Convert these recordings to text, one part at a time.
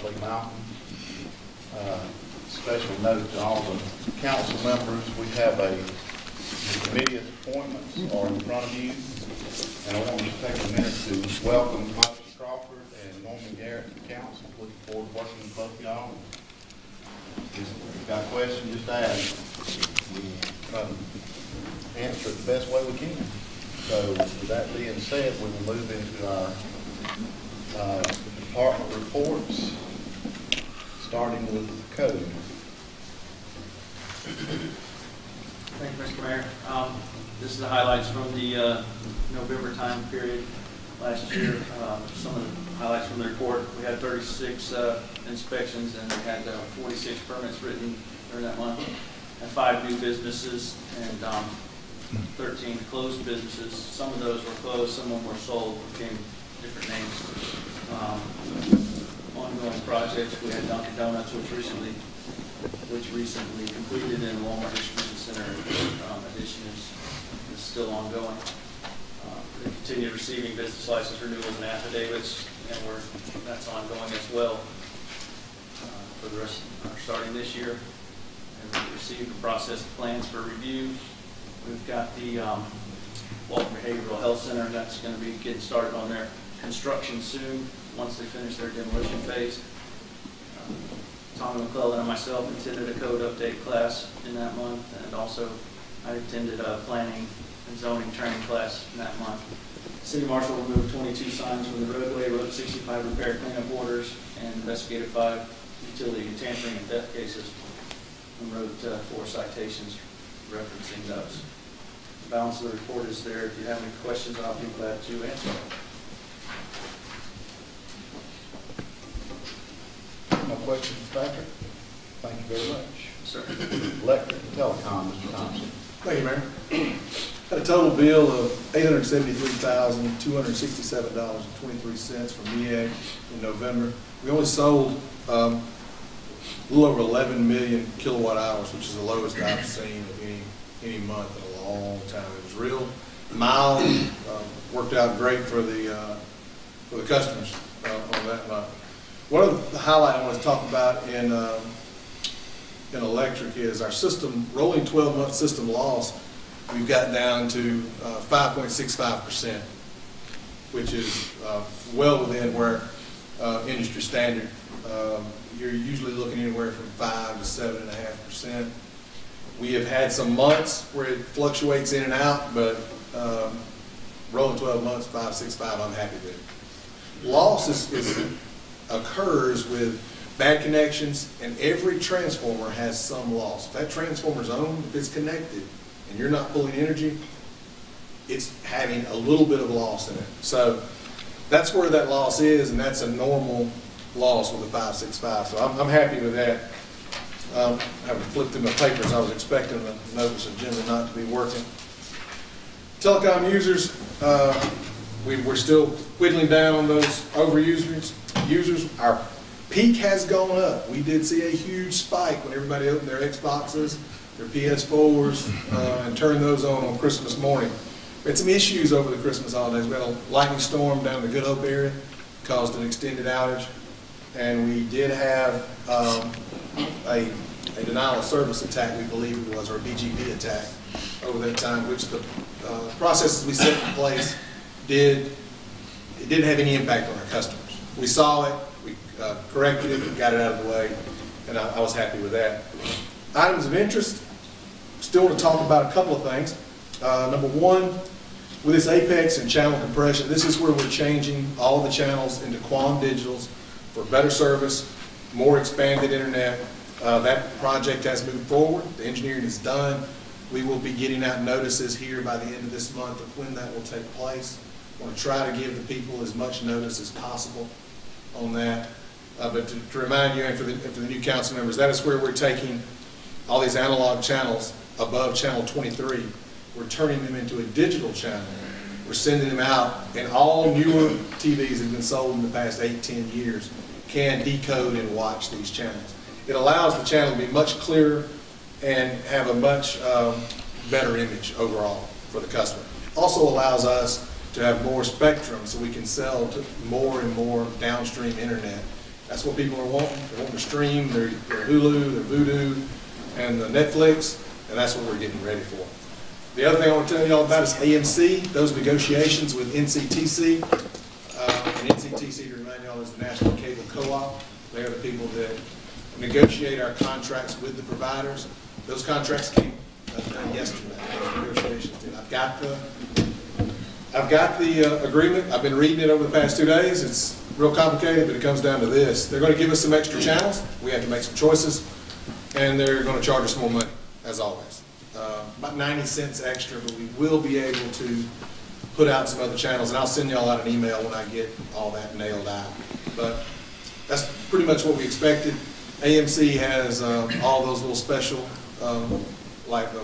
Wesley Mountain. Special note to all the council members, we have the committee appointments are in front of you. And I want to take a minute to welcome Michael Crawford and Norman Garrett to the council. Looking forward to working with both of y'all. If you've got a question, just ask. We'll try to answer it the best way we can. So with that being said, we will move into our department reports, starting with code. Thank you, Mr. Mayor. This is the highlights from the November time period last year. Some of the highlights from the report: we had 36 inspections, and we had 46 permits written during that month, and 5 new businesses and 13 closed businesses. Some of those were closed, some of them were sold, became different names. Ongoing projects: we had Dunkin' Donuts, which recently completed, and Walmart Distribution Center addition is still ongoing. They continue receiving business license renewals and affidavits, and that's ongoing as well for the rest starting this year. And we received and processed plans for review. We've got the Walton Behavioral Health Center, and that's going to be getting started on their construction soon once they finish their demolition phase. Tommy McClellan and myself attended a code update class in that month, and also I attended a planning and zoning training class in that month. City Marshal removed 22 signs from the roadway, wrote 65 repair cleanup orders, and investigated 5 utility tampering and theft cases, and wrote 4 citations referencing those. The balance of the report is there. If you have any questions, I'll be glad to answer. No questions, Patrick? Thank you very much. Sir. Electric and telecom, Mr. Thompson. Thank you, Mayor. Had a total bill of $873,267.23 from MEA in November. We only sold a little over 11 million kilowatt hours, which is the lowest I've seen of any month in a long time. It was real mild, worked out great for the customers on that month. One of the highlights I want to talk about in electric is our system, rolling 12-month system loss. We've got down to 5.65%, which is well within where industry standard. You're usually looking anywhere from 5 to 7.5%. We have had some months where it fluctuates in and out, but rolling 12 months, 5.65, I'm happy with it. Loss occurs with bad connections, and every transformer has some loss. If that transformer's on, if it's connected, and you're not pulling energy, it's having a little bit of loss in it. So that's where that loss is, and that's a normal loss with a 565. So I'm happy with that. I haven't flipped through my papers. I was expecting the notice agenda not to be working. Telecom users, we're still whittling down on those overusers. Our peak has gone up. We did see a huge spike when everybody opened their Xboxes, their PS4s, and turned those on Christmas morning. We had some issues over the Christmas holidays. We had a lightning storm down in the Good Hope area, caused an extended outage, and we did have a denial of service attack, we believe it was, or a BGP attack over that time, which the processes we set in place didn't have any impact on our customers. We saw it, we corrected it, we got it out of the way, and I was happy with that. Items of interest, still want to talk about a couple of things. Number one, with this Apex and channel compression, this is where we're changing all the channels into QAM digitals for better service, more expanded internet. That project has moved forward. The engineering is done. We will be getting out notices here by the end of this month of when that will take place. I want to try to give the people as much notice as possible on that. But to remind you, and for the new council members, that is where we're taking all these analog channels above channel 23. We're turning them into a digital channel. We're sending them out, and all newer TVs that have been sold in the past 8-10 years can decode and watch these channels. It allows the channel to be much clearer and have a much better image overall for the customer. Also allows us to have more spectrum so we can sell to more and more downstream internet That's what people are wanting. They're wanting to stream their Hulu, their Vudu, and the Netflix, and that's what we're getting ready for. The other thing I want to tell you all about is AMC, those negotiations with NCTC. And NCTC, to remind y'all, is the National Cable Co-op. They are the people that negotiate our contracts with the providers. Those contracts came done yesterday. Those negotiations did. I've got the agreement. I've been reading it over the past 2 days. It's real complicated, but it comes down to this. They're going to give us some extra channels. We have to make some choices, and they're going to charge us more money, as always. About 90 cents extra, but we will be able to put out some other channels, and I'll send y'all out an email when I get all that nailed out. But that's pretty much what we expected. AMC has all those little special, like the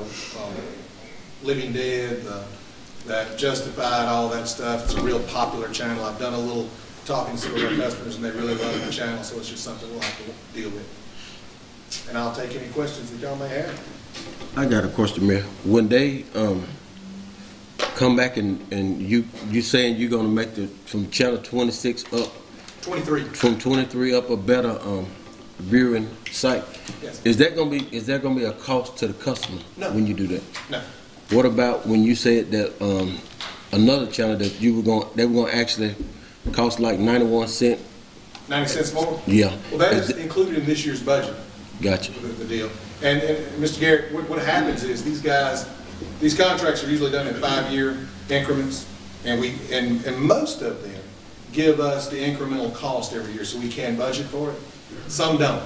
Living Dead, that Justified, all that stuff. It's a real popular channel. I've done a little talking to some of our customers, and they really love the channel, so it's just something we'll have to deal with. And I'll take any questions that y'all may have. I got a question, Mayor. When they come back and you saying you're gonna make the from channel 26 up 23. from 23 up a better viewing site? Yes. Is that gonna be a cost to the customer? No. When you do that? No. What about when you said that another channel that they were gonna actually cost like 91 cents? 90 cents more? Yeah. Well, that is included in this year's budget. Gotcha. The deal. And Mr. Garrett, what happens is these contracts are usually done in 5-year increments, and most of them give us the incremental cost every year, so we can budget for it. Some don't.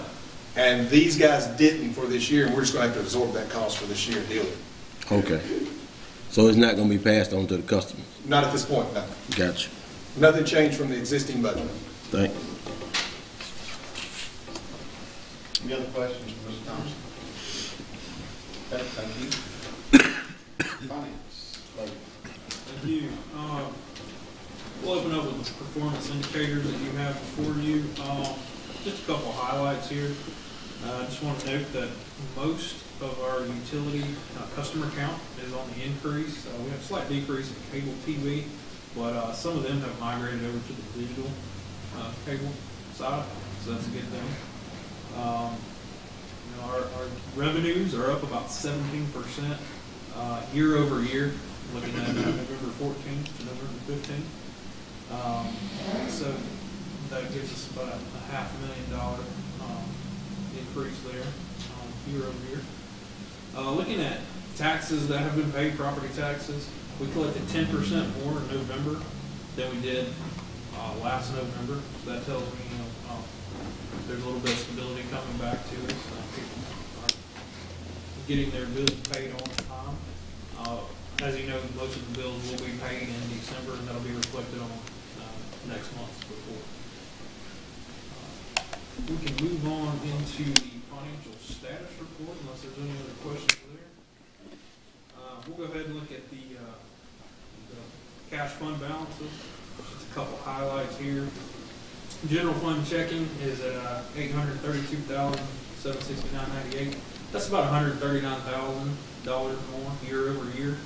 And these guys didn't for this year, and we're just going to have to absorb that cost for this year and deal with it. Okay. So it's not going to be passed on to the customer? Not at this point, no. Gotcha. Nothing changed from the existing budget. Thank you. Any other questions for Mr. Thompson? Okay, thank you. Finance. Larry. Thank you. We'll open up with the performance indicators that you have before you. Just a couple highlights here. I just want to note that most of our utility customer count is on the increase. We have a slight decrease in cable TV, but some of them have migrated over to the digital cable side, so that's a good thing. Our revenues are up about 17% year over year, looking at November 14th to November 15th. So that gives us about a $500,000 increase there year over year. Looking at taxes that have been paid, property taxes, we collected 10% more in November than we did last November. So that tells me, there's a little bit of stability coming back to us. People are getting their bills paid on time. As you know, most of the bills will be paid in December, and that'll be reflected on next month's report. We can move on into the financial status report, unless there's any other questions there. We'll go ahead and look at the cash fund balances. Just a couple highlights here. General fund checking is at $832,769.98. That's about $139,000 more year over year.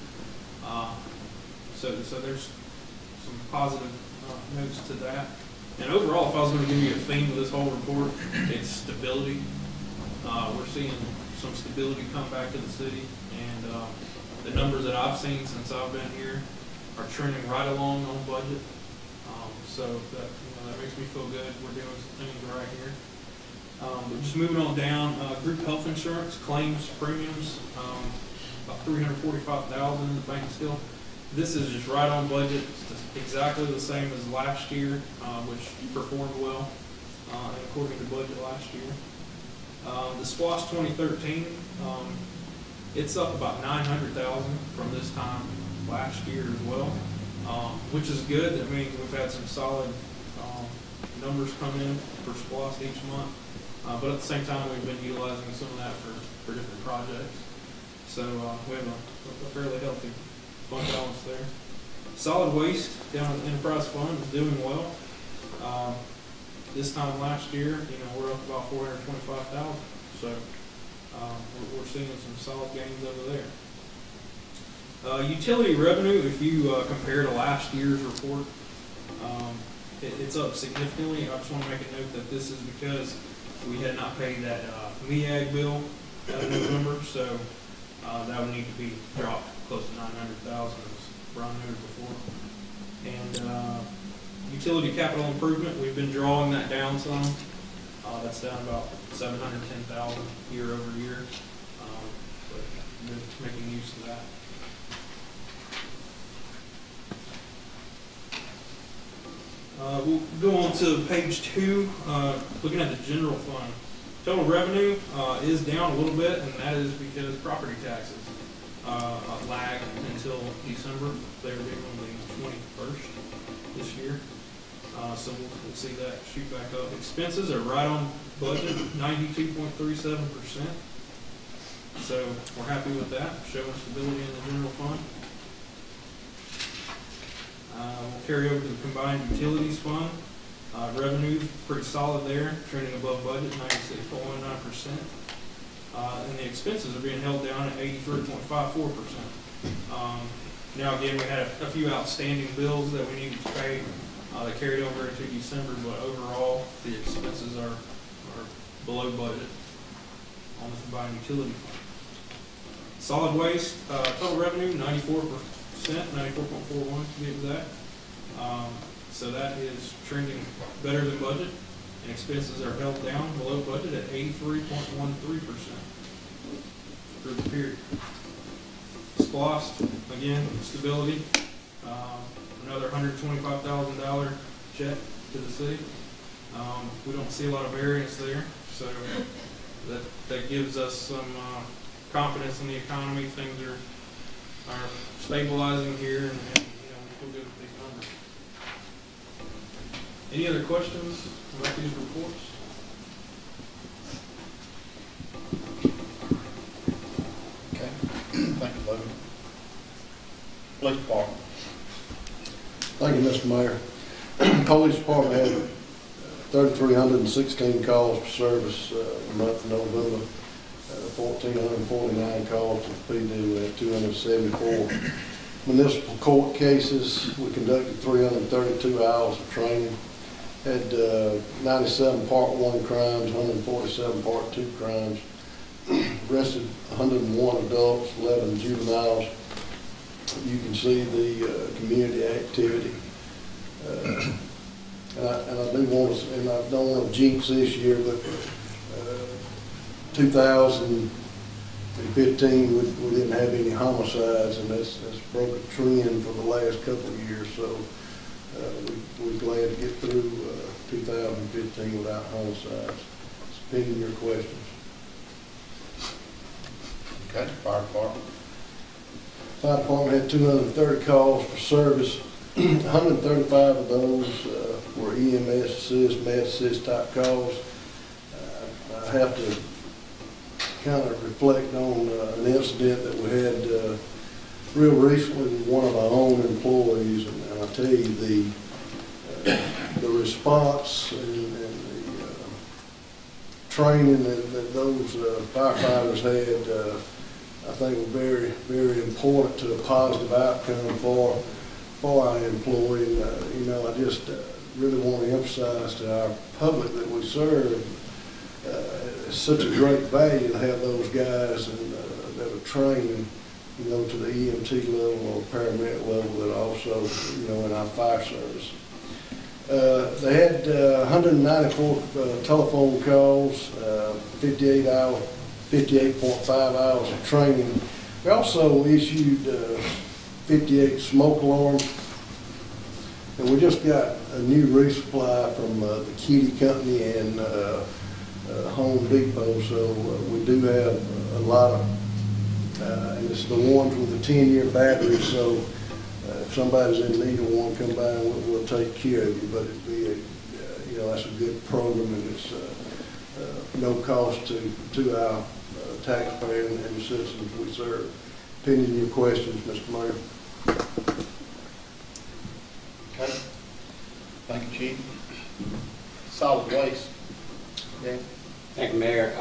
So there's some positive notes to that. And overall, if I was going to give you a theme of this whole report, it's stability. We're seeing some stability come back to the city, and the numbers that I've seen since I've been here are trending right along on budget. So that makes me feel good. We're doing some things right here. But just moving on down, group health insurance claims premiums, about $345,000 in the bank still. This is just right on budget. It's exactly the same as last year, which performed well according to budget last year. The SPLOST 2013, it's up about $900,000 from this time last year as well, which is good. That means we've had some solid numbers come in for SPLOST each month, but at the same time we've been utilizing some of that for different projects. So we have a fairly healthy fund balance there. Solid waste down at the enterprise fund is doing well. This time last year, we're up about $425,000. So we're seeing some solid gains over there. Utility revenue, if you compare to last year's report, it's up significantly. I just want to make a note that this is because we had not paid that MEAG bill out of November, so that would need to be dropped close to 900,000, as Brian noted before. And utility capital improvement, we've been drawing that down some. That's down about 710,000 year over year, but we've been making use of that. We'll go on to page 2, looking at the general fund. Total revenue is down a little bit, and that is because property taxes lag until December. They're due on the 21st this year. So we'll see that shoot back up. Expenses are right on budget, 92.37%. So we're happy with that, showing stability in the general fund. We'll carry over to the combined utilities fund. Revenue's pretty solid there, trending above budget, 96.19%. And the expenses are being held down at 83.54%. Now again, we had a few outstanding bills that we needed to pay that carried over into December, but overall, the expenses are below budget on the combined utility fund. Solid waste, total revenue, 94%, 94.41 to be exact. So that is trending better than budget, and expenses are held down below budget at 83.13% through the period. SPLOST, again, stability. Another $125,000 check to the city. We don't see a lot of variance there, so that gives us some confidence in the economy. Things are stabilizing here, and we feel good with these numbers. Any other questions about these reports? Okay, thank you, Logan. Police Department. Thank you, Mr. Mayor. Police Department had 3,316 calls for service in the month of November, 1,449 calls to the PD at 274. Municipal court cases, we conducted 332 hours of training, had 97 Part 1 crimes, 147 Part 2 crimes, arrested 101 adults, 11 juveniles. You can see the community activity. And I do want to, and I don't want to jinx this year, but 2015 we didn't have any homicides, and that's broke a trend for the last couple of years. So we're glad to get through 2015 without homicides. Pending your questions. Okay, Fire Department. Fire Department had 230 calls for service. 135 of those were EMS assist, med assist type calls. I have to kind of reflect on an incident that we had real recently with one of our own employees, and I tell you the response and the training that those firefighters had, I think were very, very important to a positive outcome for our employee. I just really want to emphasize to our public that we serve, it's such a great value to have those guys that are trained, to the EMT level or paramedic level, that also, in our fire service. They had 194 telephone calls, 58.5 hours of training. We also issued 58 smoke alarms, and we just got a new resupply from the Kitty Company and Home Depot, so we do have a lot of, and it's the ones with the 10-year battery, so if somebody's in need of one, come by and we'll take care of you. But it'd be that's a good program, and it's no cost to our taxpayers and the citizens we serve. Pending your questions, Mr. Mayor. Okay. Thank you, Chief. Solid waste. Okay. Thank you, Mayor.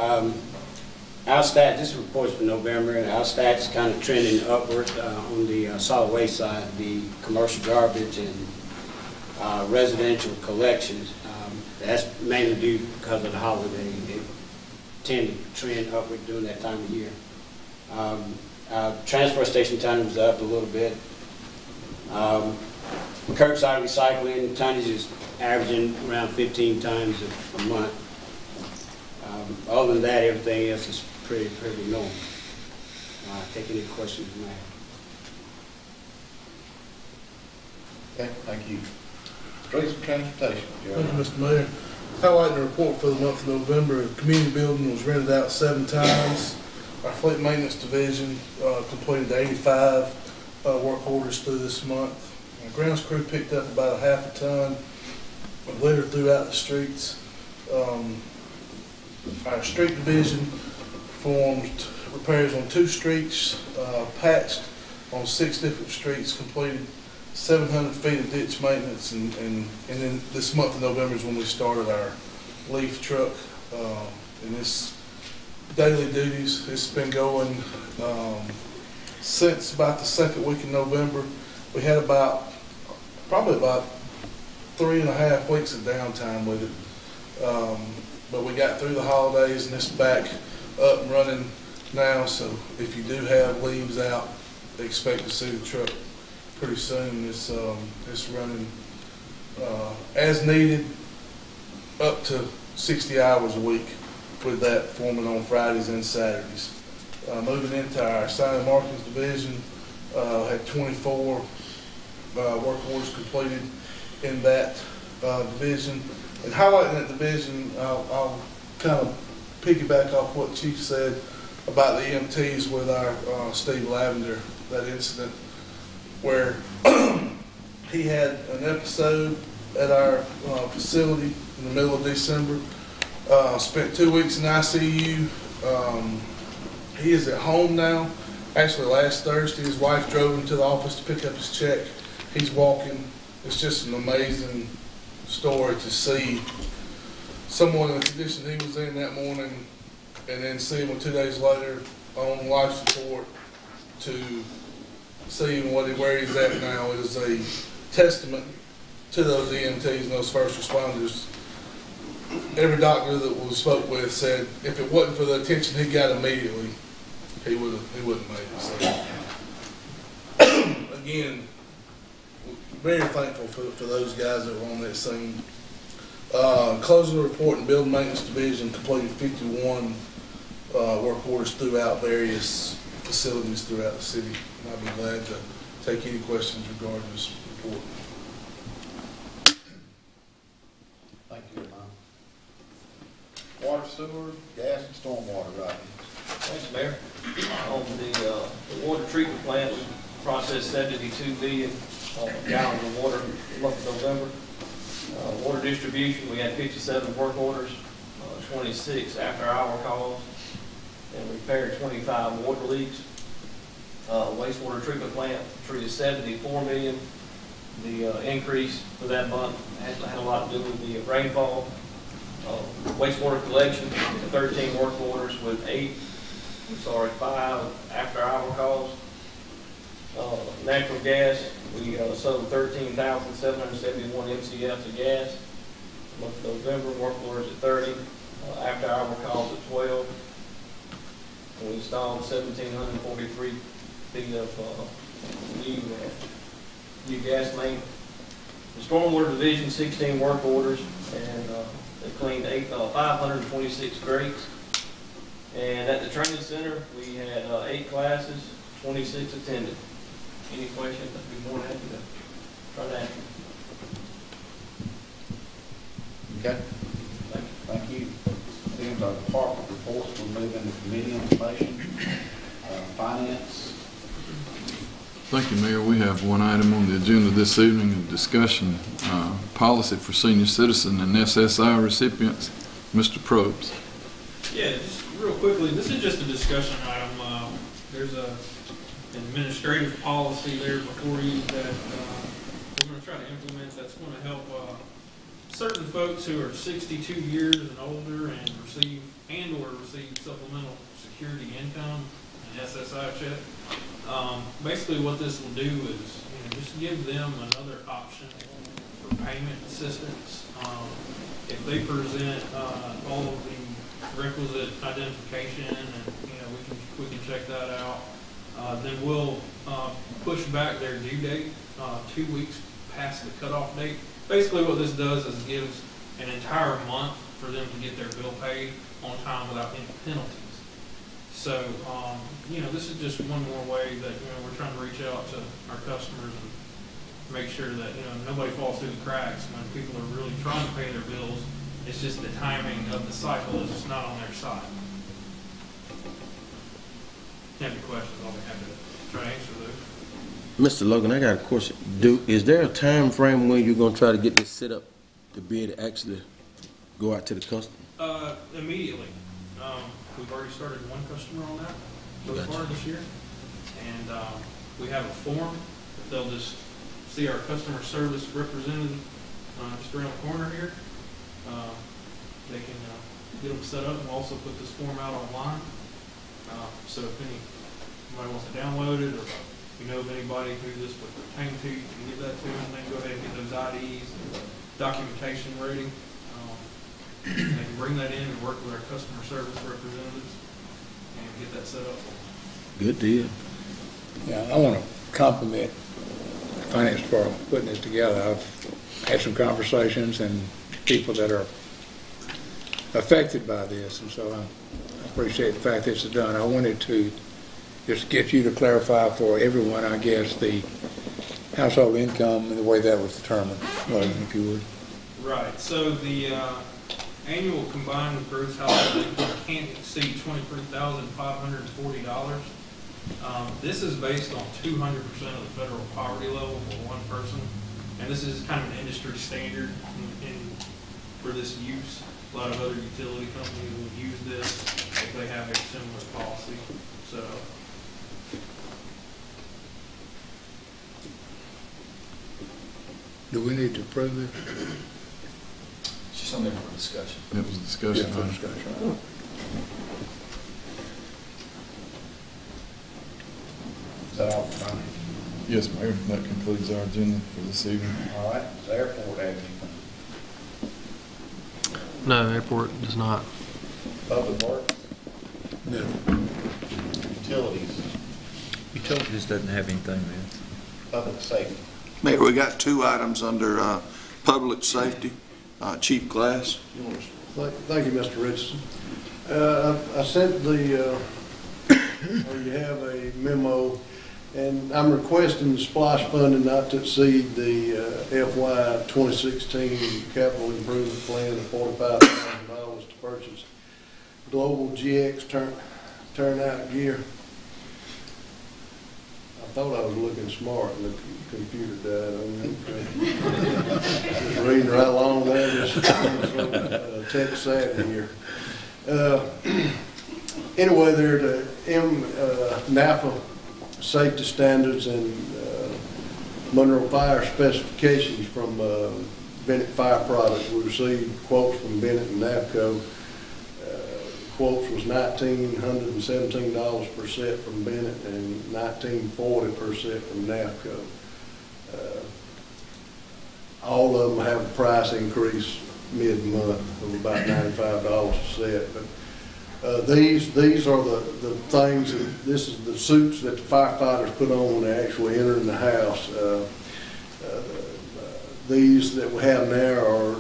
Our stat, this report's for November, and our stats kind of trending upward on the solid waste side. The commercial garbage and residential collections. That's mainly due because of the holiday. They tend to trend upward during that time of year. Transfer station tonnage was up a little bit. Curbside recycling tonnage is averaging around 15 times a month. Other than that, everything else is pretty normal. Take any questions you may have. Okay, thank you. Streets and Transportation, Thank you, Jeremy. Mr. Mayor. Highlighting the report for the month of November, the community building was rented out 7 times. Our fleet maintenance division completed 85 work orders through this month. Our grounds crew picked up about a half a ton of litter throughout the streets. Our street division performed repairs on 2 streets, patched on 6 different streets, completed 700 feet of ditch maintenance, and then this month of November is when we started our leaf truck and this daily duties. It's been going since about the 2nd week in November. We had probably about 3.5 weeks of downtime with it, but we got through the holidays and it's back up and running now. So if you do have leaves out, expect to see the truck pretty soon. It's running as needed, up to 60 hours a week, with that forming on Fridays and Saturdays. Moving into our sign and markings division, had 24 work orders completed in that division. And highlighting that division, I'll kind of piggyback off what Chief said about the EMTs with our Steve Lavender, that incident where he had an episode at our facility in the middle of December. Spent 2 weeks in ICU. He is at home now. Actually, last Thursday, his wife drove him to the office to pick up his check. He's walking. It's just an amazing story to see someone in the condition he was in that morning, and then see him 2 days later on life support, to seeing where he's at now is a testament to those EMTs and those first responders. Every doctor that we spoke with said if it wasn't for the attention he got immediately, he wouldn't have made it. So, again, very thankful for those guys that were on that scene. Closing the report in building maintenance division, completed 51 work orders throughout various facilities throughout the city. And I'll be glad to take any questions regarding this report. Thank you, Ron. Water, sewer, gas, and stormwater, right? Thanks, Mayor. On the water treatment plant, we processed 72 billion gallons of water in the month of November. Water distribution, we had 57 work orders, 26 after-hour calls, and repaired 25 water leaks. Wastewater treatment plant treated 74 million. The increase for that month had a lot to do with the rainfall. Wastewater collection, 13 work orders with 5 after-hour calls. Natural gas, we sold 13,771 MCF of gas. Month of November, work orders at 30, after-hour calls at 12. And we installed 1,743 feet of new gas main. The stormwater division, 16 work orders, and they cleaned 526 grates. And at the training center, we had 8 classes, 26 attended. Any questions? I'd be more than happy to try to answer. Okay. Thank you. Then our department reports, we'll move into committee information, finance. Thank you, Mayor. We have one item on the agenda this evening, a discussion, policy for senior citizen and SSI recipients. Mr. Probst. Yeah, just real quickly, this is just a discussion item. There's an administrative policy there before you that we're going to try to implement that's going to help certain folks who are 62 years and older and receive supplemental security income, an SSI check. Basically what this will do is just give them another option for payment assistance. If they present all of the requisite identification, and we can check that out, then we'll push back their due date 2 weeks past the cutoff date. Basically, what this does is gives an entire month for them to get their bill paid on time without any penalties. So, this is just one more way that, we're trying to reach out to our customers and make sure that, nobody falls through the cracks when people are really trying to pay their bills. It's just the timing of the cycle is just not on their side. If you have any questions, I'll be happy to try to answer those. Mr. Logan, I got a question. Is there a time frame when you're gonna try to get this set up to be able to actually go out to the customer? Immediately. We've already started one customer on that so far this year. And we have a form. They'll just see our customer service representative just around the corner here. They can get them set up, and we'll also put this form out online. So if anybody wants to download it, or if you know of anybody who this would pertain to, you can give that to them, then go ahead and get those IDs and documentation ready. They can bring that in and work with our customer service representatives and get that set up. Good deal. Yeah, I want to compliment the finance department for putting this together. I've had some conversations and people that are affected by this, and so I appreciate the fact this is done. I wanted to just get you to clarify for everyone, I guess, the household income and the way that was determined, Logan, if you would. Right. So the annual combined gross household income can't exceed $23,540. This is based on 200% of the federal poverty level for one person, and this is kind of an industry standard for this use. A lot of other utility companies will use this if they have a similar policy. So. Do we need to approve this? It's just something for discussion. It was a discussion. Yeah, for discussion. Is that all for finance? Yes, Mayor, that concludes our agenda for this evening. All right, does the airport have anything? No, airport does not. Public works, No. utilities, Utilities doesn't have anything, man. public safety. Mayor, we got 2 items under public safety. Chief Glass. Thank you, Mr. Richardson. I sent or you have a memo, and I'm requesting the SPLOSH funding not to exceed the FY 2016 capital improvement plan of $45,000 to purchase Global GX turnout gear. I thought I was looking smart and the computer died on me. Just reading right along there, just tech savvy here. Anyway, they're the NAFA safety standards and Monroe fire specifications from Bennett Fire Products. We received quotes from Bennett and NAPCO. Quotes was $1,917 per set from Bennett and $1,940 per set from NAPCO. All of them have a price increase mid-month of about $95 a set. But these are the things, this is the suits that the firefighters put on when they actually enter in the house. These that we have now are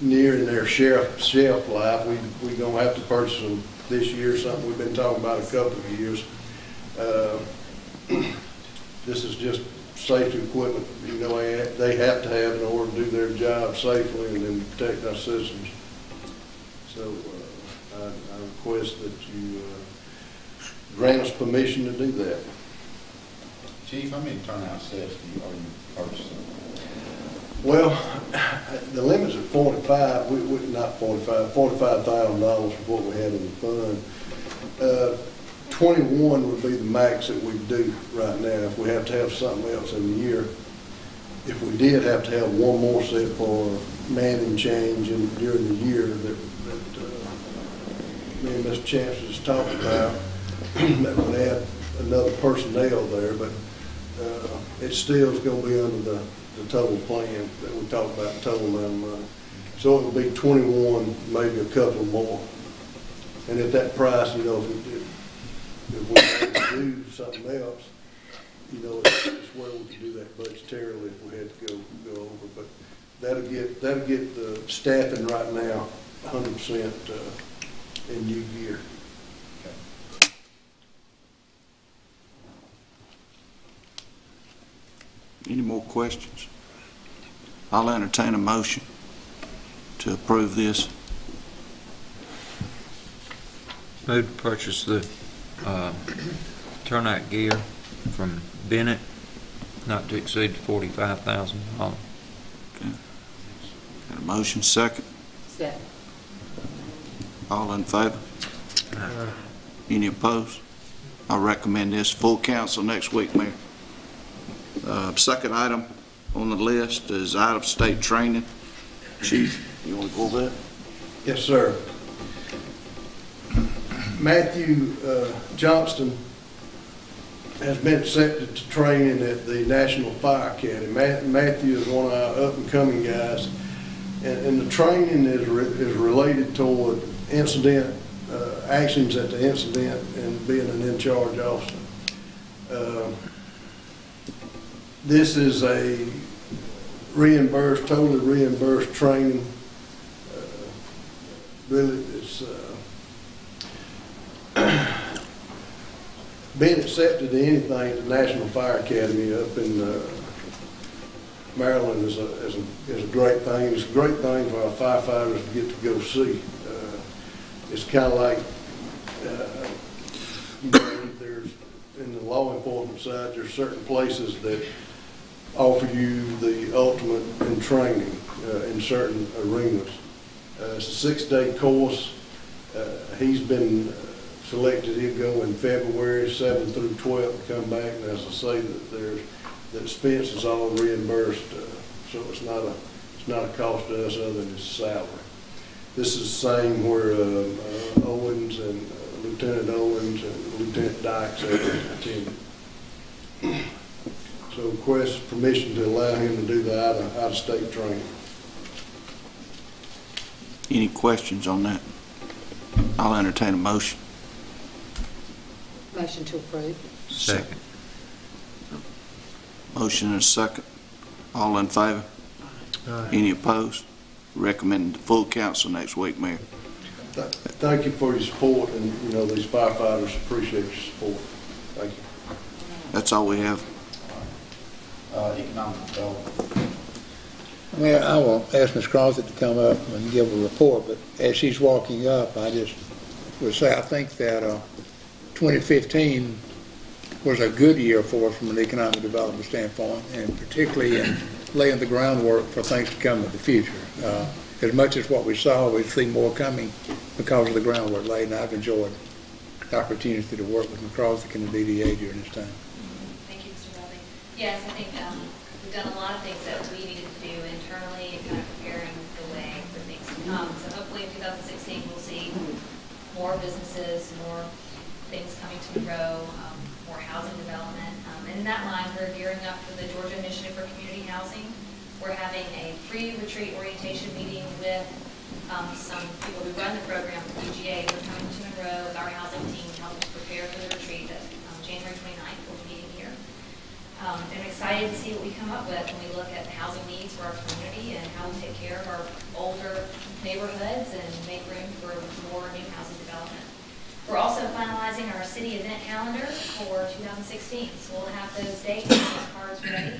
nearing their shelf life. We're going to have to purchase them this year, something we've been talking about a couple of years. This is just safety equipment, they have to have in order to do their job safely and then protect our citizens. So I request that you grant us permission to do that. Chief, how many turnout sets are you purchasing? Well, the limit's at 45, not 45, $45,000 is what we had in the fund. 21 would be the max that we do right now if we have to have something else in the year. If we did have to have one more set for manning change during the year that me and Mr. Chancellor just talked about, that would add another personnel there, but it still is going to be under the the total plan that we talked about, the total amount of money. So it would be 21, maybe a couple more. And at that price, you know, if we had to do something else, you know, it's where we could do that budgetarily if we had to go over. But that'll get the staffing right now 100% in new gear. Any more questions? I'll entertain a motion to approve this. Move to purchase the turnout gear from Bennett, not to exceed $45,000. Okay. Got a motion, second. Second. All in favor? Any opposed? I recommend this full council next week, Mayor. Second item on the list is out-of-state training. Chief, you want to go over that? Yes, sir. Matthew Johnston has been accepted to training at the National Fire Academy. Matthew is one of our up-and-coming guys, and the training is related toward incident actions at the incident and being an in-charge officer. This is a totally reimbursed training. Really, it's being accepted to anything at the National Fire Academy up in Maryland is a great thing. It's a great thing for our firefighters to get to go see. It's kind of like, you know, there's in the law enforcement side, there's certain places that offer you the ultimate in training in certain arenas. It's a 6-day course. He's been selected. He'll go in February 7th through 12th, come back, and as I say, the expense is all reimbursed, so it's not a cost to us other than his salary. This is the same where Owens and Lieutenant Owens and Lieutenant Dykes have attended. So request permission to allow him to do the out-of-state training. Any questions on that? I'll entertain a motion. Motion to approve. Second. Motion and a second. All in favor? Any opposed? Recommend the full council next week, Mayor. Thank you for your support, and you know these firefighters appreciate your support. Thank you. That's all we have. Economic development. Mayor, I will ask Ms. Crosby to come up and give a report, but as she's walking up, I just would say I think that 2015 was a good year for us from an economic development standpoint, and particularly in laying the groundwork for things to come in the future. As much as what we saw, we see more coming because of the groundwork laid, and I've enjoyed the opportunity to work with Ms. Crosby and the DDA during this time. Thank you, Mr. Robbie. Yes, I think we've done a lot of things that we needed to do internally and kind of preparing the way for things to come. So hopefully in 2016 we'll see more businesses, more things coming to Monroe, more housing development. And in that line, we're gearing up for the Georgia Initiative for Community Housing. We're having a pre-retreat orientation meeting with some people who run the program for UGA. We're coming to Monroe with our housing team to help us prepare for the retreat that January 29th we'll be meeting here. I'm excited to see what we come up with when we look at the housing needs for our community and how we take care of our older neighborhoods and make room for more new housing development. We're also finalizing our city event calendar for 2016, so we'll have those dates and those cards ready.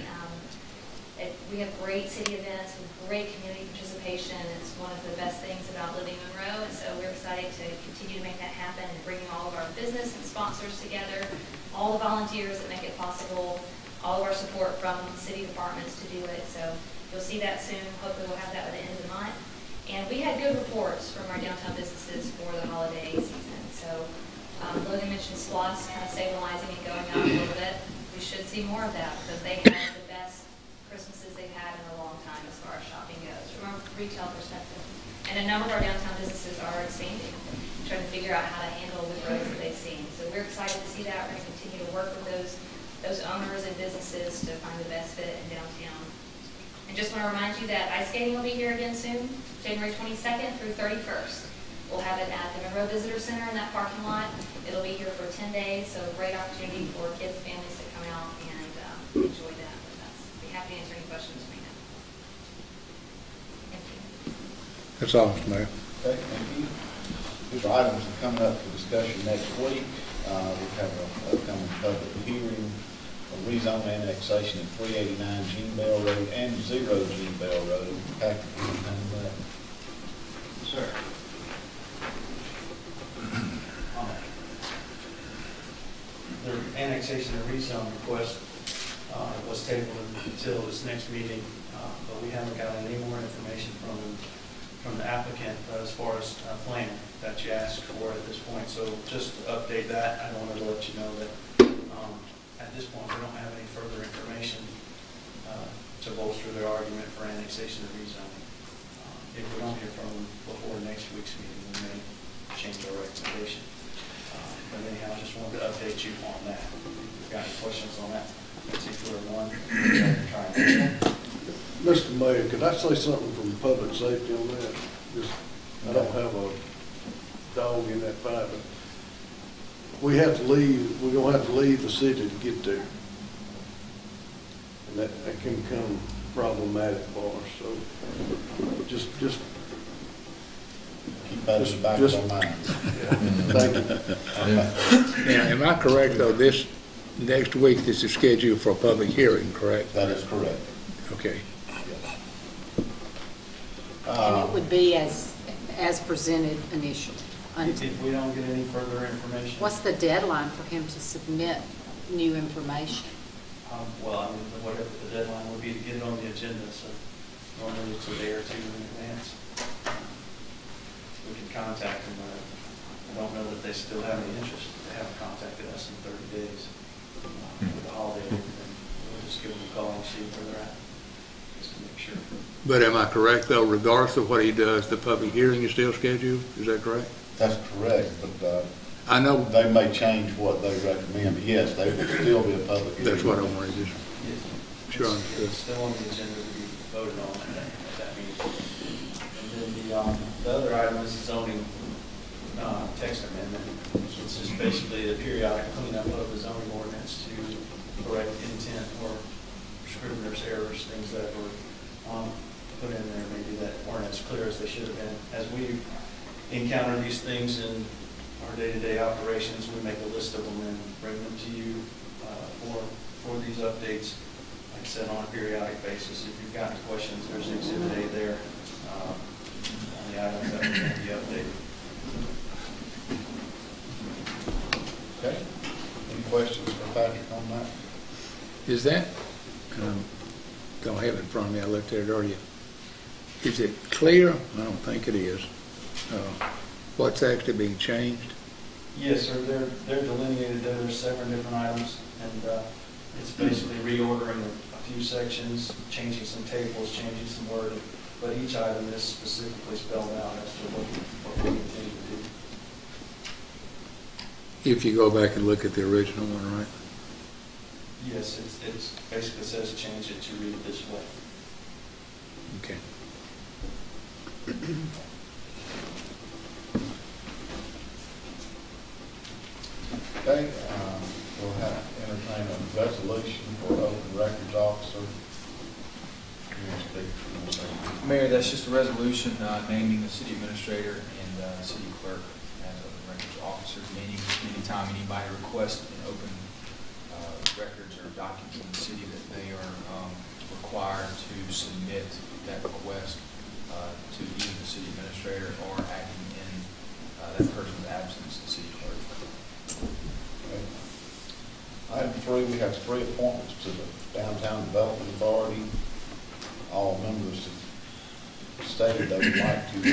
We have great city events with great community participation. It's one of the best things about living in Monroe, and so we're excited to continue to make that happen and bringing all of our business and sponsors together, all the volunteers that make it possible, all of our support from city departments to do it. So you'll see that soon. Hopefully we'll have that by the end of the month. And we had good reports from our downtown businesses for the holiday season. So Logan mentioned SPLOST kind of stabilizing and going up a little bit. We should see more of that because they had the best Christmases they've had in a long time as far as shopping goes from a retail perspective. And a number of our downtown businesses are expanding, trying to figure out how to handle the growth that they've seen. So we're excited to see that. We're going to continue to work with those owners and businesses to find the best fit in downtown And just want to remind you that ice skating will be here again soon, January 22nd through 31st. We'll have it at the Monroe Visitor Center in that parking lot. It'll be here for 10 days, so a great opportunity for kids and families to come out and enjoy that with us. Be happy to answer any questions you may have. Thank you. That's all, Mr. Mayor. Okay, thank you. These items are coming up for discussion next week. We have an upcoming public hearing, a rezone annexation of 389 Jean Bell Road and 0 Jean Bell Road. Patrick, can you handle that? Sir. The annexation and rezone request was tabled until this next meeting, but we haven't gotten any more information from the applicant as far as plan that you asked for at this point. So just to update that, I wanted to let you know that at this point we don't have any further information to bolster their argument for annexation and rezoning. If we don't hear from them before next week's meeting, we may change our recommendation. But anyhow, I just wanted to update you on that. If you've got any questions on that particular one, try and Mr. Mayor, could I say something from public safety on that? Just, I don't have a dog in that fight, but we're gonna have to leave the city to get there. And that can become problematic for us, so just Keep that in the back of our minds. thank you. Now, am I correct, though, this next week, this is scheduled for a public hearing, correct? That is correct. Okay. And it would be as presented initially. if we don't get any further information. What's the deadline for him to submit new information? Well, I mean, whatever the deadline would be to get it on the agenda, so normally it's a day or two in advance. We can contact them. I don't know that they still have any interest. They haven't contacted us in 30 days with the holiday and everything. We'll just give them a call and see where they're at, just to make sure. But am I correct, though, regardless of what he does, the public hearing is still scheduled? Is that correct? That's correct, but I know. they may change what they recommend, but yes, they would still be a public hearing. That's what I wanted to just. Sure. It's still on the agenda to be voted on at that meeting. And then the other item is the zoning text amendment. It's just basically a periodic cleanup of the zoning ordinance to correct intent or scrivener's errors, things that were put in there maybe that weren't as clear as they should have been. As we encounter these things in our day-to-day operations, we make a list of them and bring them to you for these updates. Like I said, on a periodic basis. If you've got any questions, there's Exhibit A there on the items that are going to be updated. Okay. Any questions for Patrick on that? Is that, don't have it in front of me, I looked at it earlier. Is it clear? I don't think it is. What's actually being changed? Yes, sir. They're delineated there. There's 7 different items, and it's basically reordering a few sections, changing some tables, changing some wording, but each item is specifically spelled out as to what we intend to do. If you go back and look at the original one, right? Yes, it's basically says change it to read this way. Okay. Okay, we'll have to entertain a resolution for open records officer. Mayor, that's just a resolution naming the city administrator and city clerk as open records officers, meaning anytime anybody requests an open records or documents in the city that they are required to submit that request to either the city administrator or acting in that person's absence, the city clerk. Item 3, we have 3 appointments to the Downtown Development Authority. All members have stated they would like to be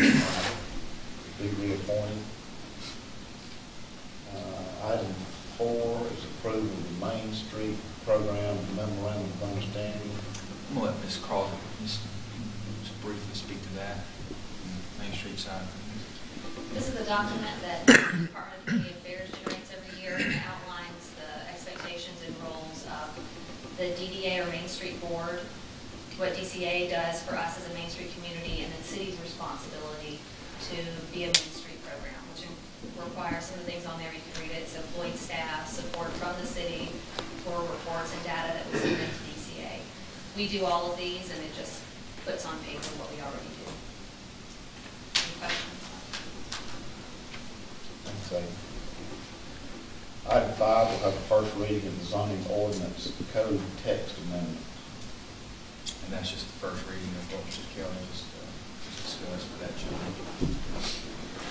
reappointed. Item 4 is approval of the Main Street Program Memorandum of Understanding. I'm going to let Ms. Crosby just briefly speak to that, Main Street side. This is a document that the Department of Community Affairs generates every year and outlines the expectations and roles of the DDA or Main Street Board what DCA does for us as a Main Street community, and then city's responsibility to be a Main Street program, which requires some of the things on there. You can read it. It's employed staff, support from the city for reports and data that we submit to DCA. We do all of these, and it just puts on paper what we already do. Any questions? Thanks, Amy. Item 5 will have the first reading of the zoning ordinance code text amendment. And that's just the first reading of what Mr. Kelly just discussed for that change.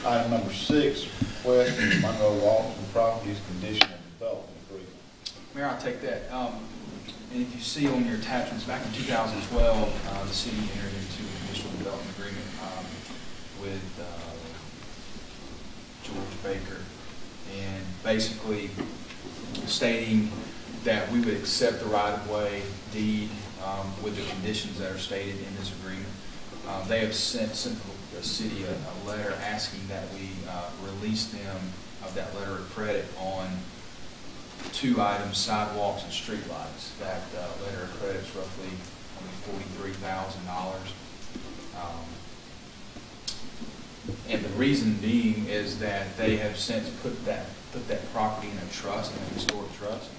Item number 6, request from Monroe Walton Properties conditional development agreement. Mayor, I'll take that. And if you see on your attachments, back in 2012, the city entered into a conditional development agreement with George Baker, and basically stating that we would accept the right-of-way deed with the conditions that are stated in this agreement. They have sent the city a letter asking that we release them of that letter of credit on 2 items, sidewalks and streetlights. That letter of credit is roughly $43,000. And the reason being is that they have since put that property in a trust, in a historic trust,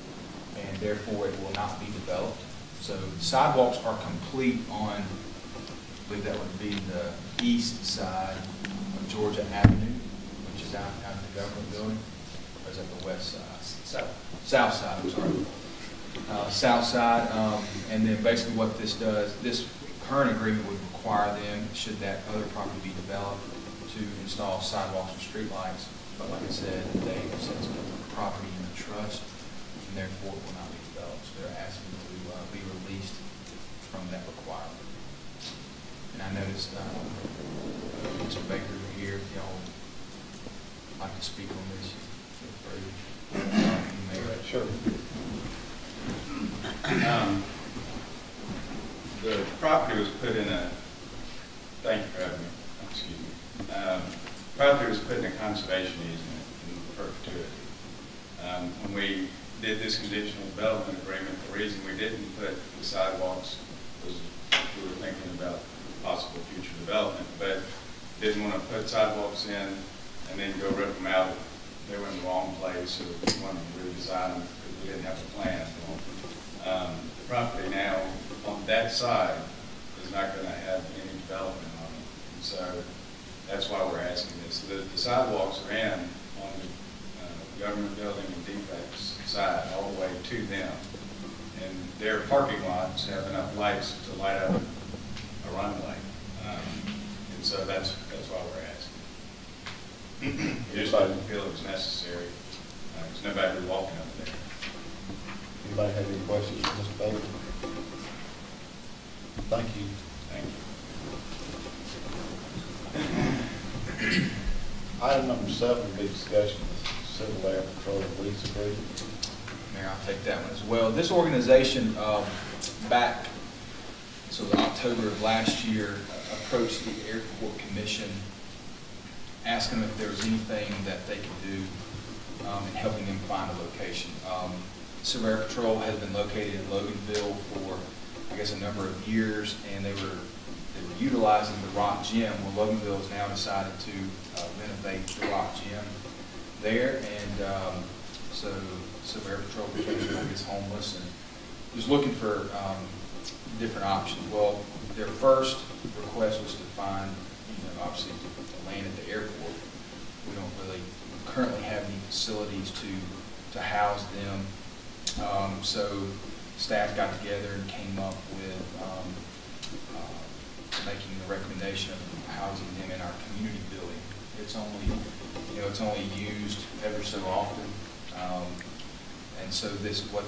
and therefore it will not be developed. So the sidewalks are complete on, I believe that would be the east side of Georgia Avenue, which is out in the government building, or is that the west side? South side, I'm sorry. South side, and then basically what this does, this current agreement would require them, should that other property be developed, to install sidewalks and streetlights. But like I said, they have since put the property in a trust, and therefore it will not be developed. So they're asking to be released from that requirement. And I noticed Mr. Baker here, if y'all would like to speak on this, feel free. Sure. The property was put in a, thank you for having me, excuse me. Property was put in a conservation easement in perpetuity. When we did this conditional development agreement, the reason we didn't put the sidewalks was we were thinking about possible future development, but didn't want to put sidewalks in and then go rip them out. They were in the wrong place, so we wanted to redesign them because we didn't have a plan for them. The property now on that side is not going to have any development on it, and so that's why we're asking this. The sidewalks are in on the government building and defects side all the way to them, and their parking lots have enough lights to light up a runway, and so that's why we're asking. We just didn't feel it was necessary. There's nobody walking up there. Anybody have any questions for Mr. Baker? Thank you. Thank you. Item number 7 will be discussion of Civil Air Patrol lease agreement. Mayor, I'll take that one as well. This organization, back, so in October of last year, approached the Airport Commission, asking if there was anything that they could do in helping them find a location. Civil Air Patrol has been located in Loganville for, I guess, a number of years, and they were utilizing the Rock Gym. Well, Loganville has now decided to renovate the Rock Gym there, and so Civil Air Patrol is homeless and was looking for different options. Well, their first request was to find, obviously, the land at the airport. We don't really currently have any facilities to house them. So staff got together and came up with making the recommendation of housing them in our community building. It's only used ever so often, and so what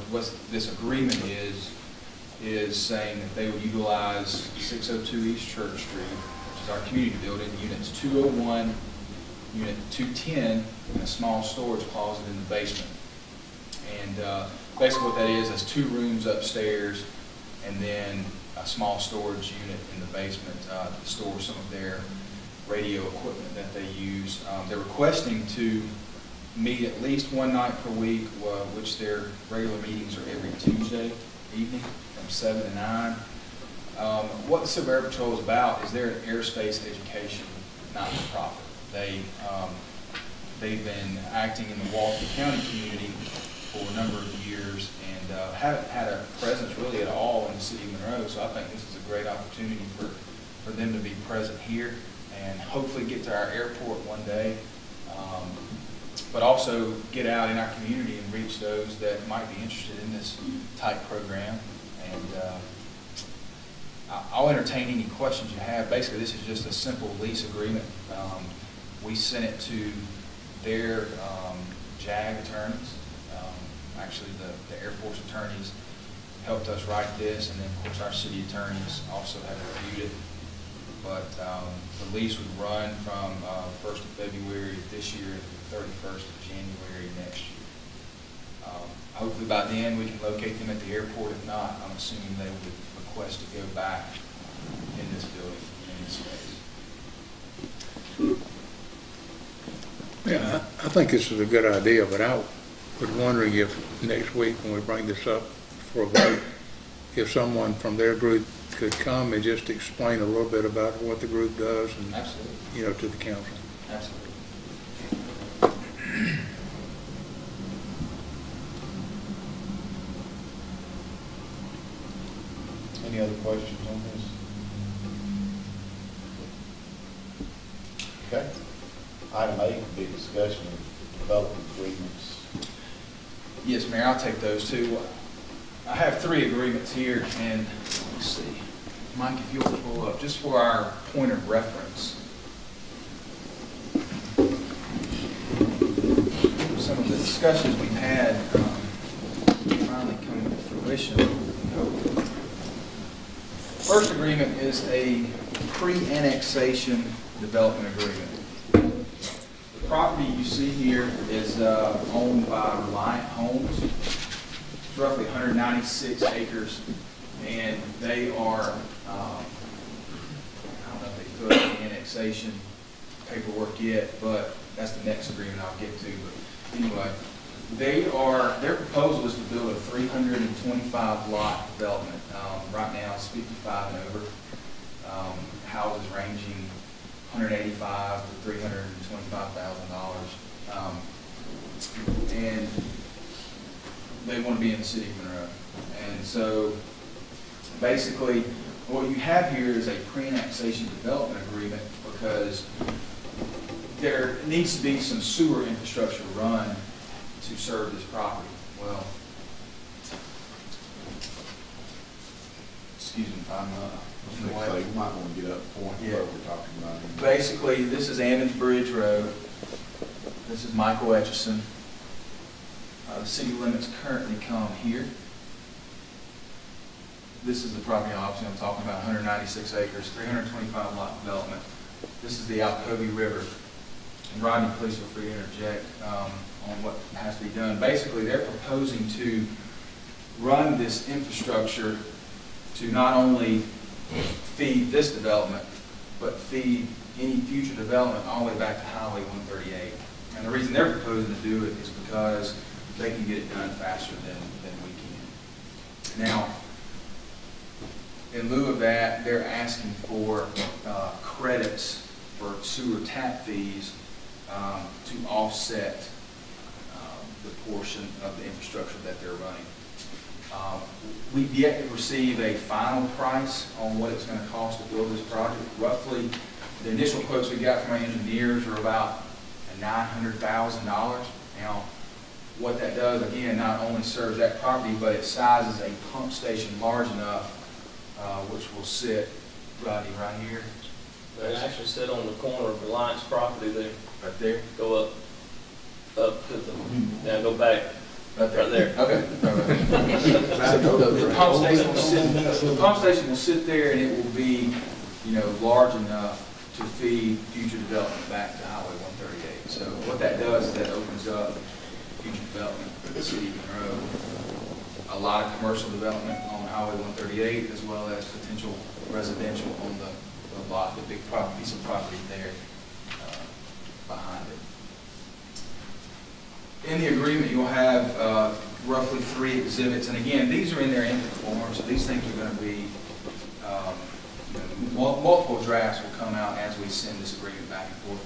this agreement is saying that they would utilize 602 East Church Street, which is our community building, units 201, unit 210, and a small storage closet in the basement. And basically what that is 2 rooms upstairs and then a small storage unit in the basement to store some of their radio equipment that they use. They're requesting to meet at least one night per week, which their regular meetings are every Tuesday evening from 7 to 9. What the Civil Air Patrol is about is they're an airspace education not-for-profit. They've been acting in the Walton County community for a number of years and haven't had a presence really at all in the city of Monroe. So I think this is a great opportunity for them to be present here and hopefully get to our airport one day, but also get out in our community and reach those that might be interested in this type program. And I'll entertain any questions you have. Basically, this is just a simple lease agreement. We sent it to their JAG attorneys. Actually, the Air Force attorneys helped us write this, and then, of course, our city attorneys also have reviewed it. But the lease would run from 1st of February this year to the 31st of January next year. Hopefully by then we can locate them at the airport. If not, I'm assuming they would request to go back in this building, in this space. Yeah, I think this is a good idea, but I was wondering if next week when we bring this up for a vote, if someone from their group could come and just explain a little bit about what the group does and, Absolutely. you know, to the council. Absolutely. Any other questions on this? Okay. Item 8 would be discussion of development agreements. Yes, Mayor, I'll take those too. I have 3 agreements here, and let's see. Mike, if you'll pull up, just for our point of reference. Some of the discussions we've had finally coming to fruition. First agreement is a pre-annexation development agreement. The property you see here is owned by Reliant Homes. It's roughly 196 acres, and they are, I don't know if they filled out the annexation paperwork yet, but that's the next agreement I'll get to. But anyway, their proposal is to build a 325 lot development. Right now it's 55 and over. Houses ranging $185,000 to $325,000. And they want to be in the city of Monroe. And so basically what you have here is a pre-annexation development agreement because there needs to be some sewer infrastructure run to serve this property. Well, excuse me if I'm You might want to get up point Yeah. what we're talking about. Basically, this is Ammons Bridge Road. This is Michael Etchison. The city limits currently come here. This is the property obviously I'm talking about, 196 acres, 325 lot development. This is the Alcovey River. And Rodney, please feel free to interject on what has to be done. Basically, they're proposing to run this infrastructure to not only feed this development, but feed any future development all the way back to Highway 138. And the reason they're proposing to do it is because they can get it done faster than we can. Now, in lieu of that, they're asking for credits for sewer tap fees to offset the portion of the infrastructure that they're running. We've yet to receive a final price on what it's going to cost to build this project. Roughly, the initial quotes we got from our engineers are about $900,000. Now, what that does, again, not only serves that property, but it sizes a pump station large enough, which will sit, Rodney, right here. They actually sit on the corner of Reliance property there. Right there? Go up to the, now go back. Right there. Okay. So the pump station will sit there, and it will be, large enough to feed future development back to Highway 138. So what that does is that opens up future development for the city of Monroe. A lot of commercial development on Highway 138, as well as potential residential on the lot, the big piece of property there behind it. In the agreement, you'll have roughly 3 exhibits, and again, these are in their infant form, so these things are going to be multiple drafts will come out as we send this agreement back and forth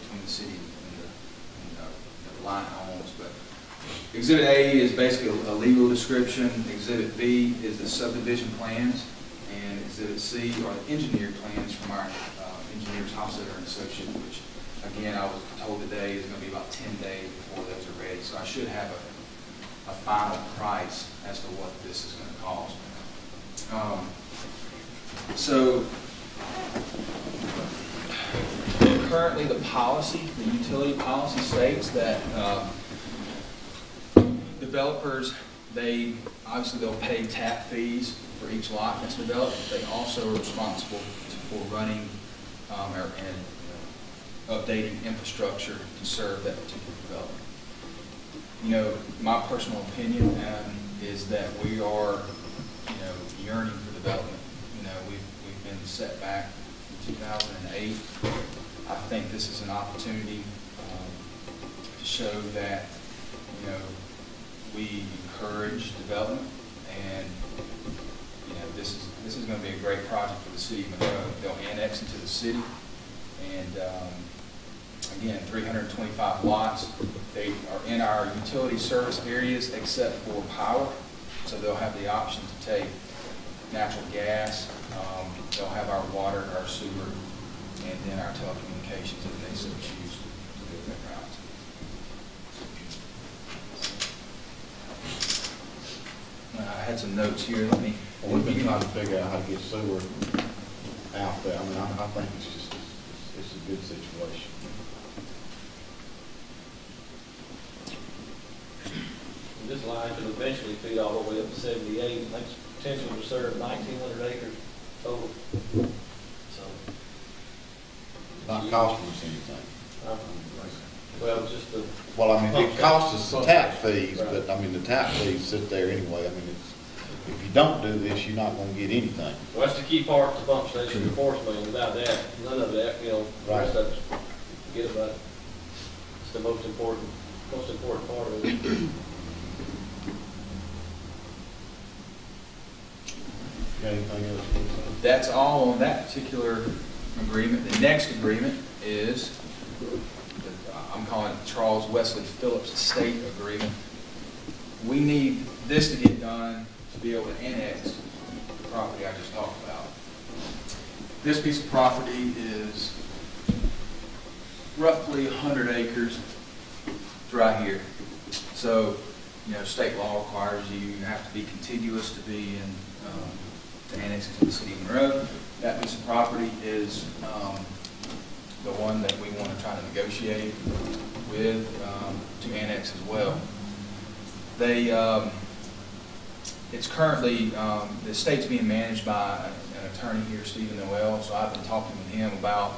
between the city and the line homes. But Exhibit A is basically a legal description. Exhibit B is the subdivision plans, and Exhibit C are the engineered plans from our engineers, Hofstetter and Associates, which again I was told today is going to be about 10 days before those are ready. So I should have a final price as to what this is going to cost. So currently the policy, the utility policy states that developers, they'll pay tap fees for each lot that's developed. They also are responsible for running and updating infrastructure to serve that particular development. You know, my personal opinion is that we are, yearning for development. We've been set back in 2008. I think this is an opportunity to show that, we encourage development, and this is going to be a great project for the city of Monroe. They'll annex into the city, and again, 325 lots. They are in our utility service areas except for power, so they'll have the option to take natural gas. They'll have our water, our sewer, and then our telecommunications if they so choose to go that route. I had some notes here. Let me. We've been trying to figure out how to get sewer out there. I mean, I think it's a good situation. This line could eventually feed all the way up to 78, and makes potential to serve 1,900 acres total. So, Not costing us anything. Well, just the. Well, I mean, it costs us pump tap station. fees, Right. but I mean, the tap fees sit there anyway. I mean, if you don't do this, you're not gonna get anything. Well, that's the key part of the pump station, the force main. Without that, none of that, the rest of it, forget about it. It's the most important part of it. Anything else? That's all on that particular agreement. The next agreement is, I'm calling it Charles Wesley Phillips Estate Agreement. We need this to get done to be able to annex the property I just talked about. This piece of property is roughly 100 acres right here. So, state law requires you have to be contiguous to be in to annex into the city of Monroe. That piece of property is the one that we want to try to negotiate with to annex as well. It's currently, the estate's being managed by an attorney here, Stephen Noel, so I've been talking with him about,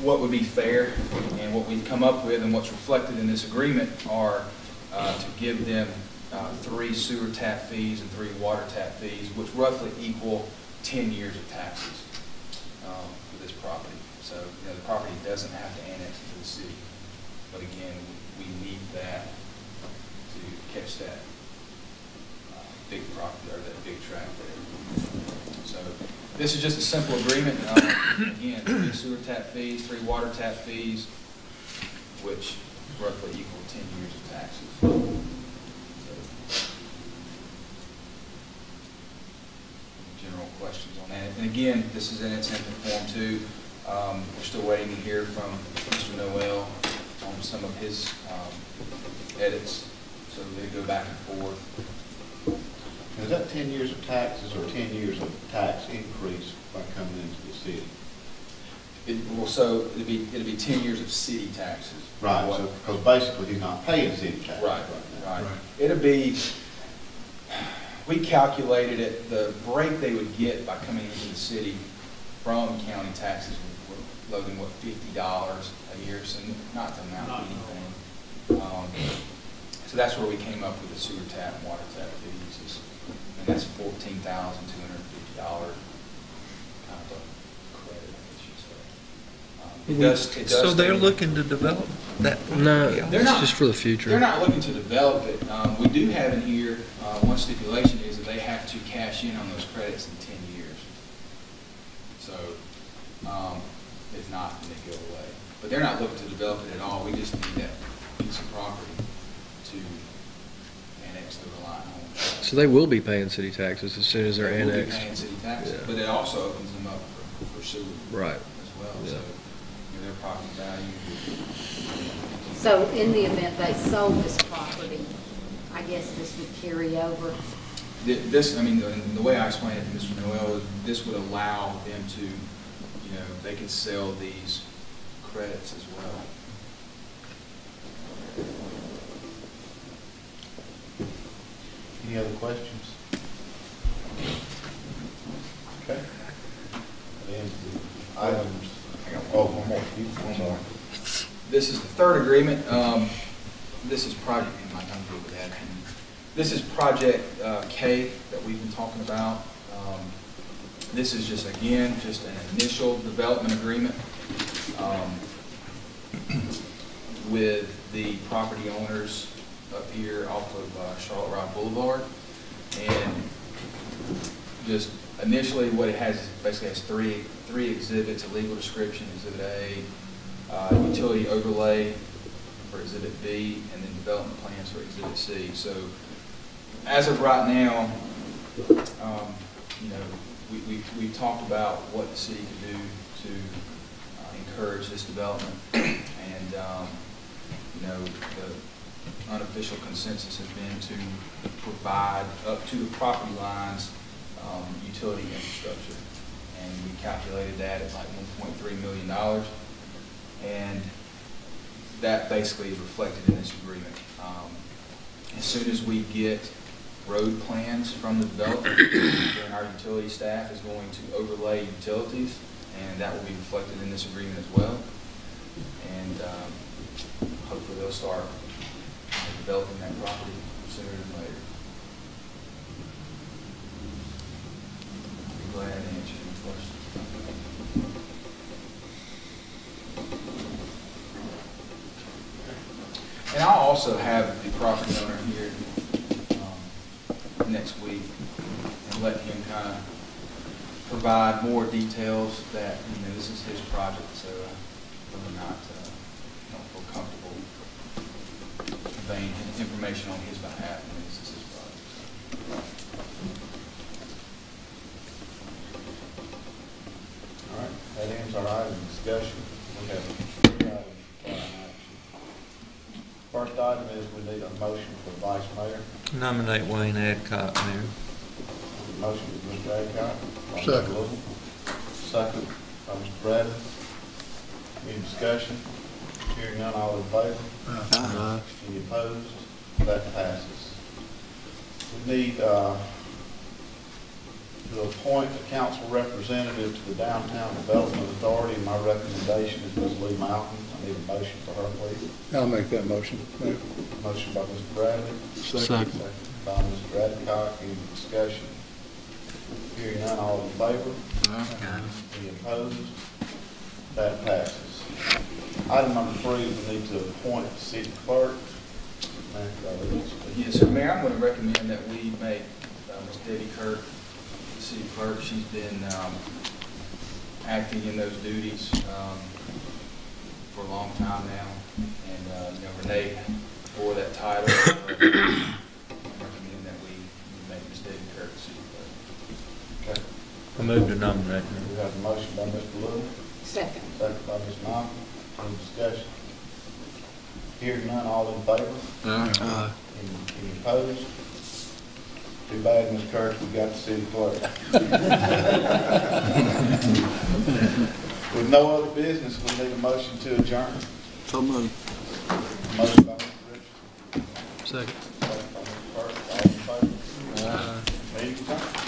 what would be fair, and what we've come up with and what's reflected in this agreement are to give them 3 sewer tap fees and 3 water tap fees, which roughly equal 10 years of taxes for this property. So, the property doesn't have to annex into the city, but again, we need that to catch that big property or that big tract there. So, this is just a simple agreement. Again, 3 sewer tap fees, 3 water tap fees, which roughly equal 10 years of taxes. General questions on that. And again, this is in its infant form too. We're still waiting to hear from Mr. Noel on some of his edits, so they go back and forth. Is that 10 years of taxes or 10 years of tax increase by coming into the city? So it'd be 10 years of city taxes. Right. So because basically he's not paying city taxes. Right. It'll be. We calculated it, the break they would get by coming into the city from county taxes, we're loading, $50 a year, so not to amount to anything. So that's where we came up with the sewer tap and water tap fees, and that's $14,250 kind of a credit, I guess you say. It does So they're stay- looking to develop that? No, They're it's not- just for the future. They're not looking to develop it. We do have in here, one stipulation is that they have to cash in on those credits in 10 years. So it's not going to go away. But they're not looking to develop it at all. We just need that piece of property to annex the Reliant Home. So they will be paying city taxes as soon as they're They will be annexed. paying city taxes, Yeah. but it also opens them up for sewer Right. as well. Yeah. So their property value. So in the event they sold this property, I guess this would carry over. This, I mean, the way I explained it to Mr. Noel is this would allow them to, they could sell these credits as well. Any other questions? Okay. That ends the items. Oh, one more. One more. This is the third agreement. This is project, I'm not going to deal with that. This is project K that we've been talking about. This is just, again, just an initial development agreement with the property owners up here off of Charlotte Rock Boulevard. And just initially what it has is basically has three exhibits: a legal description, Exhibit A, utility overlay for Exhibit B, and then development plans for Exhibit C. So as of right now, we've talked about what the city could do to encourage this development, and the unofficial consensus has been to provide up to the property lines utility infrastructure, and we calculated that at like $1.3 million, and that basically is reflected in this agreement. As soon as we get road plans from the developer, then our utility staff is going to overlay utilities, and that will be reflected in this agreement as well. And hopefully they'll start developing that property sooner than later. I'll be glad to answer any questions. And I'll also have the property owner here next week and let him kind of provide more details that, this is his project, so really don't feel comfortable conveying information on his behalf when this is his project. All right, that ends our item of discussion. We have 3 items for our action. First item is we need a motion for vice mayor. Nominate Wayne Adcock, Mayor. Motion is Mr. Adcock. Second. Little. Second by Mr. Bradley. Any discussion? Hearing none, all in favor? Aye. Any opposed? That passes. We need to appoint a council representative to the Downtown Development Authority. My recommendation is Ms. Lee Mountain. I need a motion for her, please. I'll make that motion. Motion by Mr. Bradley. Second. By Mr. Adcock. Any discussion? Hearing none, all in favor? Any opposed? That passes. Item number 3, we need to appoint the city clerk. Yes, sir, Mayor, I'm going to recommend that we make Ms. Debbie Kirk the city clerk. She's been acting in those duties for a long time now, and Renee bore that title. I recommend that we make Ms. Debbie Kirk the city clerk. Okay. I move to nominate her. We have a motion by Mr. Little. Second. Second by Ms. Mountain. Any discussion? Hearing none, all in favor? Aye. Any opposed? Too bad, Ms. Kirk, we got the city clerk. With no other business, we need a motion to adjourn. So moved. Motion by Mr. Richardson. Second. Second by Mr. Burke. All in favor? Aye. Meeting adjourned.